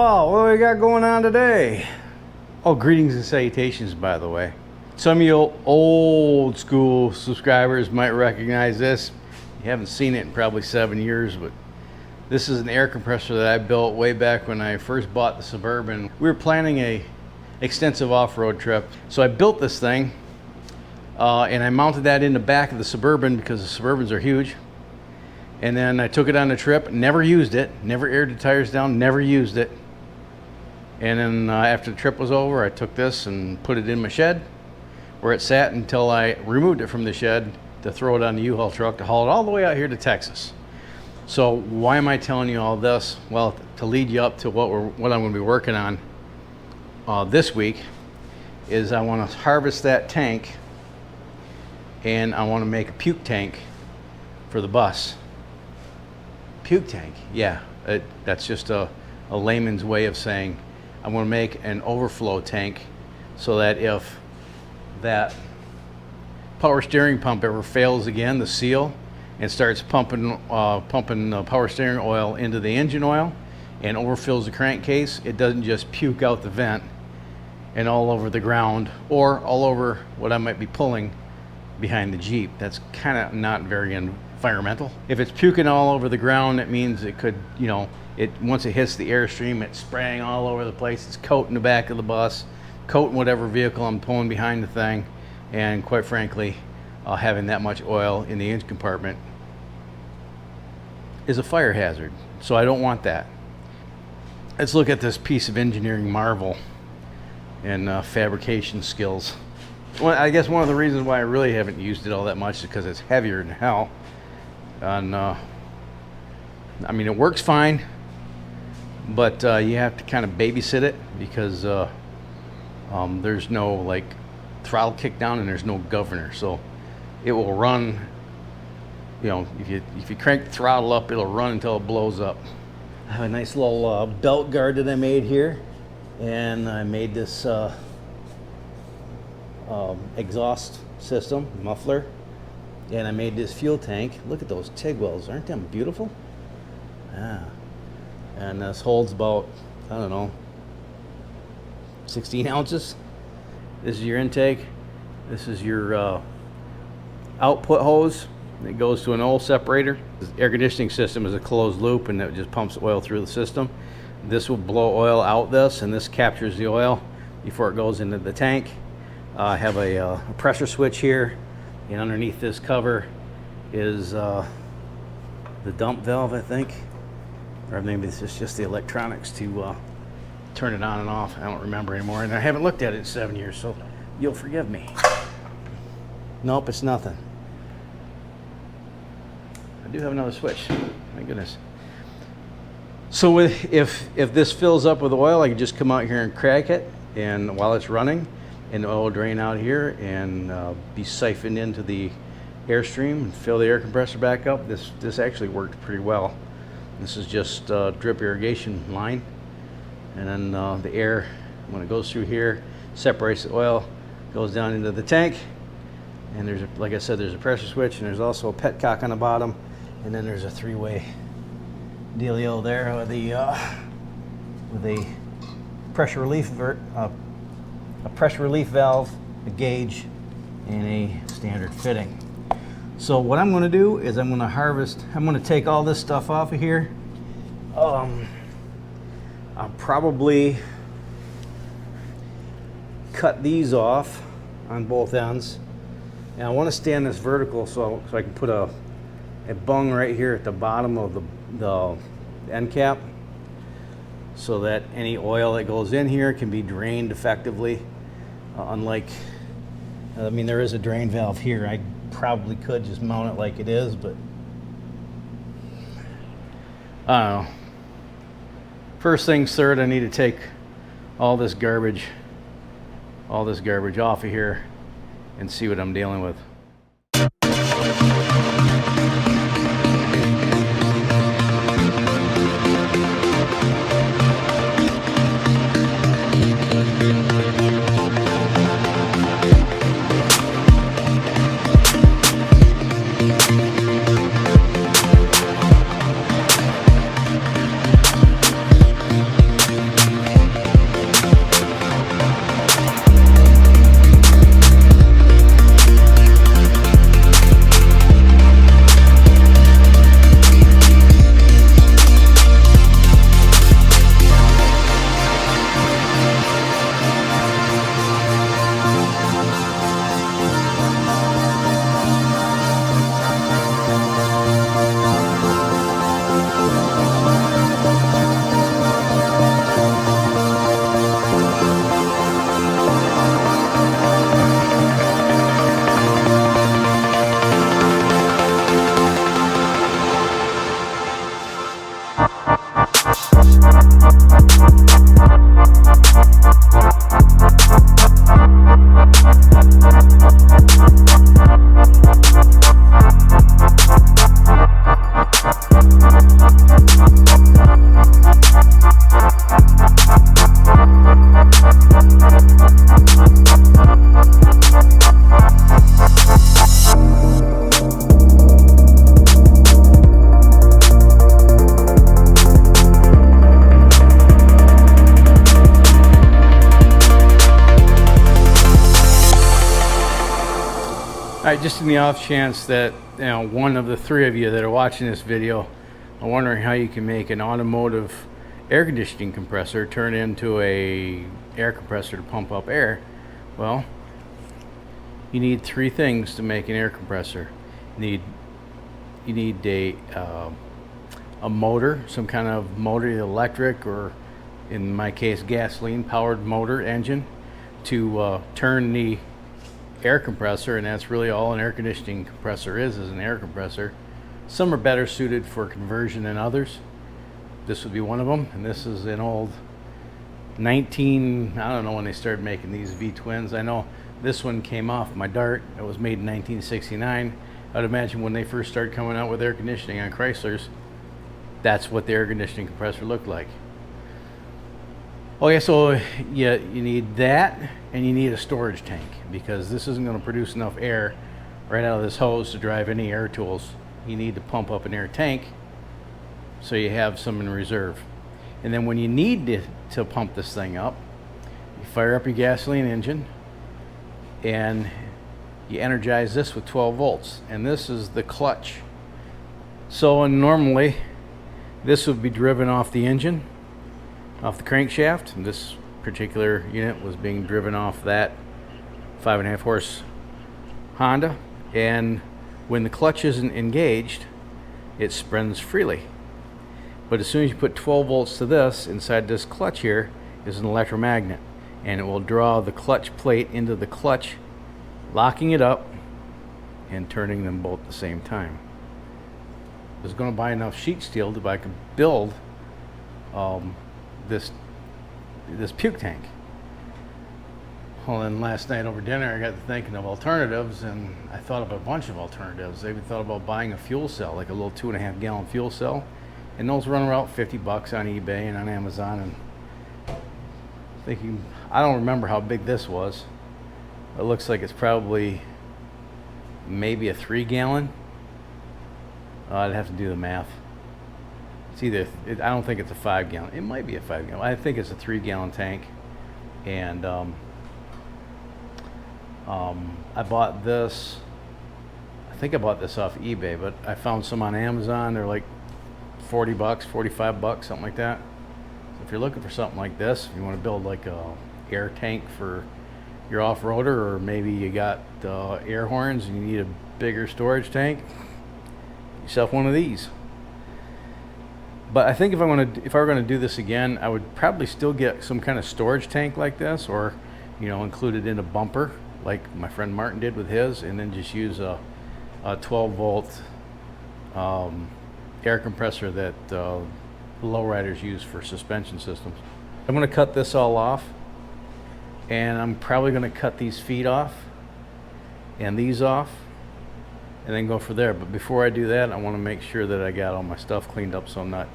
Oh, what do we got going on today? Oh, greetings and salutations, by the way. Some of you old school subscribers might recognize this. You haven't seen it in probably 7 years, but this is an air compressor that I built way back when I first bought the Suburban. We were planning a extensive off-road trip, so I built this thing and I mounted that in the back of the Suburban because the Suburbans are huge. And then I took it on a trip, never used it, never aired the tires down, never used it. And then after the trip was over, I took this and put it in my shed where it sat until I removed it from the shed to throw it on the U-Haul truck to haul it all the way out here to Texas. So why am I telling you all this? Well, to lead you up to what I'm going to be working on this week is I want to harvest that tank and I want to make a puke tank for the bus. Puke tank, yeah, that's just a layman's way of saying I want to make an overflow tank so that if that power steering pump ever fails again, the seal, and starts pumping power steering oil into the engine oil and overfills the crankcase, it doesn't just puke out the vent and all over the ground or all over what I might be pulling behind the Jeep. That's kind of not very environmental. If it's puking all over the ground, it means it could, once it hits the airstream, it's spraying all over the place. It's coating the back of the bus, coating whatever vehicle I'm pulling behind the thing, and quite frankly, having that much oil in the engine compartment is a fire hazard. So I don't want that. Let's look at this piece of engineering marvel and fabrication skills. Well, I guess one of the reasons why I really haven't used it all that much is because it's heavier than hell. And I mean, it works fine, but you have to kind of babysit it because there's no like throttle kick down and there's no governor, so it will run. If you crank the throttle up, it'll run until it blows up. I have a nice little belt guard that I made here, and I made this exhaust system muffler, and I made this fuel tank. Look at those TIG welds, aren't them beautiful? Yeah. And this holds about, I don't know, 16 ounces. This is your intake. This is your output hose. It goes to an oil separator. The air conditioning system is a closed loop and it just pumps oil through the system. This will blow oil out this, and this captures the oil before it goes into the tank. I have a pressure switch here, and underneath this cover is the dump valve, I think, or maybe it's just the electronics to turn it on and off. I don't remember anymore, and I haven't looked at it in 7 years, so you'll forgive me. Nope, it's nothing. I do have another switch. My goodness. So if this fills up with oil, I can just come out here and crack it, and while it's running, and the oil will drain out here and be siphoned into the airstream and fill the air compressor back up. This actually worked pretty well. This is just drip irrigation line, and then the air, when it goes through here, separates the oil, goes down into the tank, and there's like I said, there's a pressure switch, and there's also a petcock on the bottom, and then there's a three-way dealio there with a pressure relief valve, a gauge, and a standard fitting. So what I'm going to do is I'm going to take all this stuff off of here. I'll probably cut these off on both ends, and I want to stand this vertical so I can put a bung right here at the bottom of the end cap, so that any oil that goes in here can be drained effectively. There is a drain valve here. I probably could just mount it like it is, but I don't know. First things third, I need to take all this garbage off of here and see what I'm dealing with. right, just in the off chance that one of the three of you that are watching this video are wondering how you can make an automotive air conditioning compressor turn into a air compressor to pump up air, well, you need three things to make an air compressor. You need a motor, some kind of motor, electric, or in my case gasoline powered motor engine, to turn the air compressor, and that's really all an air conditioning compressor is an air compressor. Some are better suited for conversion than others. This would be one of them, and this is an old I don't know when they started making these V-twins. I know this one came off my Dart. It was made in 1969. I'd imagine when they first started coming out with air conditioning on Chryslers, that's what the air conditioning compressor looked like. Okay, so you need that, and you need a storage tank, because this isn't going to produce enough air right out of this hose to drive any air tools. You need to pump up an air tank so you have some in reserve. And then when you need to pump this thing up, you fire up your gasoline engine and you energize this with 12 volts, and this is the clutch. So normally this would be driven off the engine, off the crankshaft, and this particular unit was being driven off that 5.5 horse Honda, and when the clutch isn't engaged, it spins freely. But as soon as you put 12 volts to this, inside this clutch here is an electromagnet, and it will draw the clutch plate into the clutch, locking it up and turning them both at the same time. I was going to buy enough sheet steel to I could build this puke tank. Well, then last night over dinner I got to thinking of alternatives, and I thought of a bunch of alternatives. I even thought about buying a fuel cell, like a little 2.5 gallon fuel cell, and those run around $50 on eBay and on Amazon. And thinking, I don't remember how big this was. It looks like it's probably maybe a 3 gallon. I'd have to do the math. It's either, I don't think it's a 5 gallon. It might be a 5 gallon. I think it's a 3 gallon tank. And I bought this, I think I bought this off eBay, but I found some on Amazon. They're like $40, $45, something like that. So if you're looking for something like this, if you want to build like a air tank for your off-roader, or maybe you got air horns and you need a bigger storage tank, get yourself one of these. But I think if I were going to do this again, I would probably still get some kind of storage tank like this, or include it in a bumper like my friend Martin did with his, and then just use a 12 volt air compressor that lowriders use for suspension systems. I'm going to cut this all off, and I'm probably going to cut these feet off and these off, and then go for there. But before I do that, I want to make sure that I got all my stuff cleaned up so I'm not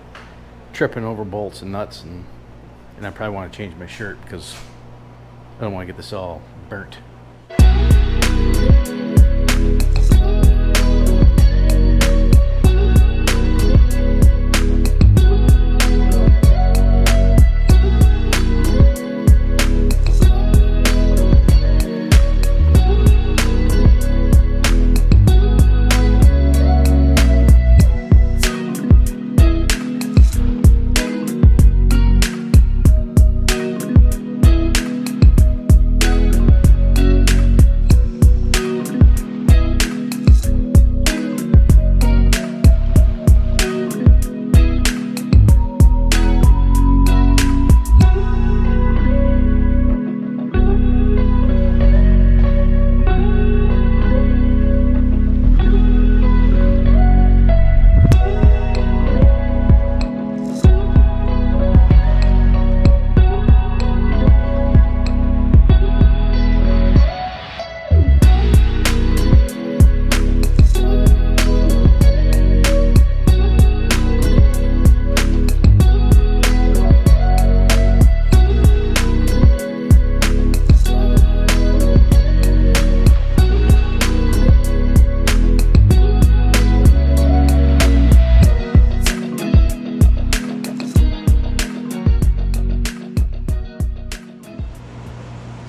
tripping over bolts and nuts, and I probably want to change my shirt because I don't want to get this all burnt.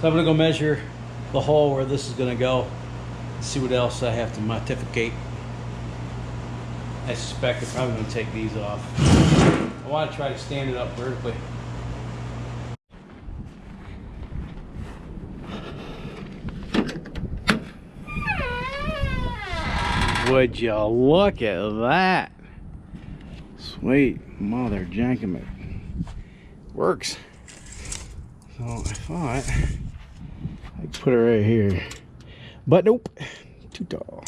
So I'm gonna go measure the hole where this is gonna go. see what else I have to modificate. I suspect I'm probably going to take these off. I want to try to stand it up vertically. Would you look at that? Sweet mother jankum, it works. So I thought I'd put it right here, but nope, too tall.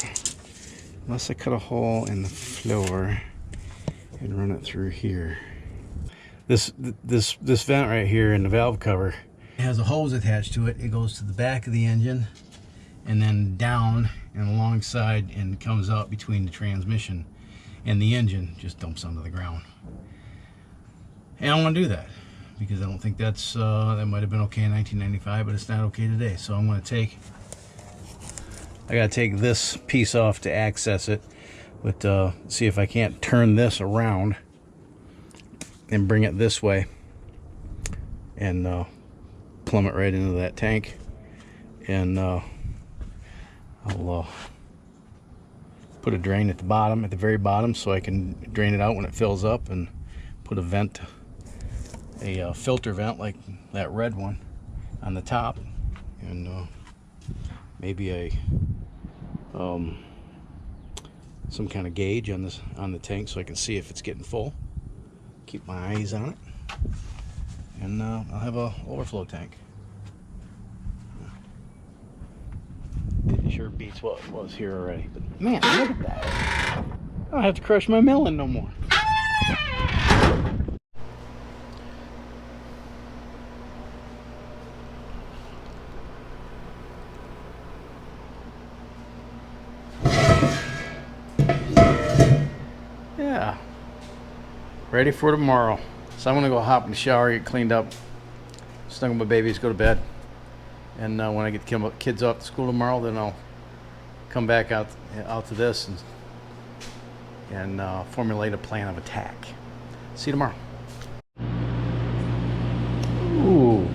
Unless I cut a hole in the floor and run it through here. This vent right here in the valve cover has a hose attached to it. It goes to the back of the engine and then down and alongside and comes out between the transmission and the engine, just dumps onto the ground. And I don't want to do that because I don't think that's that might have been okay in 1995, but it's not okay today. So I'm going to I gotta take this piece off to access it, but see if I can't turn this around and bring it this way and plumb it right into that tank. And I'll put a drain at the bottom, at the very bottom, so I can drain it out when it fills up, and put a vent, a filter vent like that red one on the top, and maybe a some kind of gauge on the tank so I can see if it's getting full. Keep my eyes on it, and I'll have a overflow tank. It sure beats what was here already. But man, look at that! I don't have to crush my melon no more. Yeah, ready for tomorrow. So I'm gonna go hop in the shower, get cleaned up, snuggle my babies, go to bed, and when I get the kids off to school tomorrow, then I'll come back out to this and formulate a plan of attack. See you tomorrow. Ooh.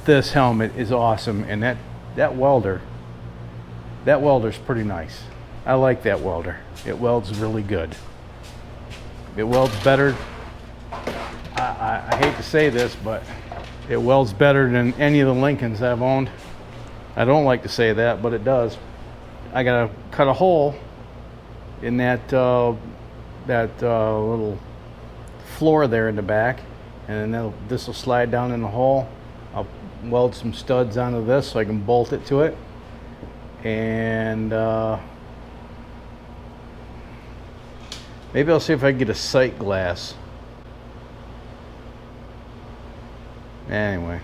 this helmet is awesome, and that welder's pretty nice. I like that welder. It welds really good. It welds better. I hate to say this, but it welds better than any of the Lincolns I've owned. I don't like to say that, but it does. I gotta cut a hole in that little floor there in the back, and then this will slide down in the hole. I'll weld some studs onto this so I can bolt it to it, and maybe I'll see if I can get a sight glass. Anyway,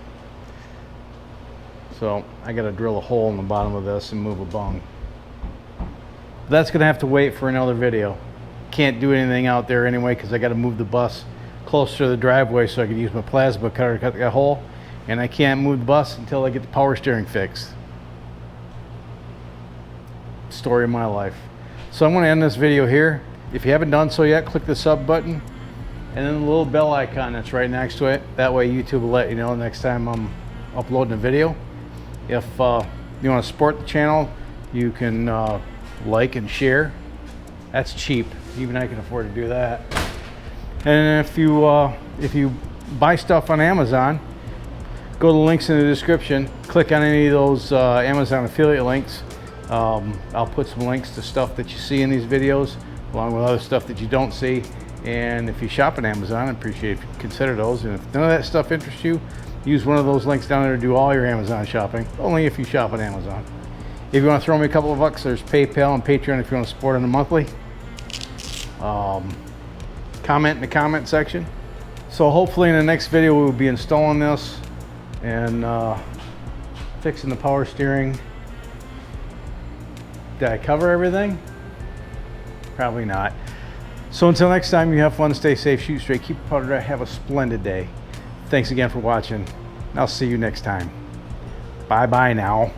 so I gotta drill a hole in the bottom of this and move a bung. That's gonna have to wait for another video. Can't do anything out there anyway because I gotta move the bus closer to the driveway so I can use my plasma cutter to cut that hole, and I can't move the bus until I get the power steering fixed. Story of my life. So I'm going to end this video here. If you haven't done so yet, click the sub button and then the little bell icon that's right next to it. That way YouTube will let you know next time I'm uploading a video. If you want to support the channel, you can like and share. That's cheap. Even I can afford to do that. And if you buy stuff on Amazon, go to the links in the description. Click on any of those Amazon affiliate links. I'll put some links to stuff that you see in these videos, along with other stuff that you don't see. And if you shop on Amazon, I appreciate if you consider those. And if none of that stuff interests you, use one of those links down there to do all your Amazon shopping. Only if you shop on Amazon. If you want to throw me a couple of bucks, there's PayPal and Patreon if you want to support on a monthly. Comment in the comment section. So hopefully in the next video we'll be installing this and fixing the power steering. Did I cover everything? Probably not. So until next time, you have fun, stay safe, shoot straight, keep it powder dry, have a splendid day. Thanks again for watching, and I'll see you next time. Bye bye now.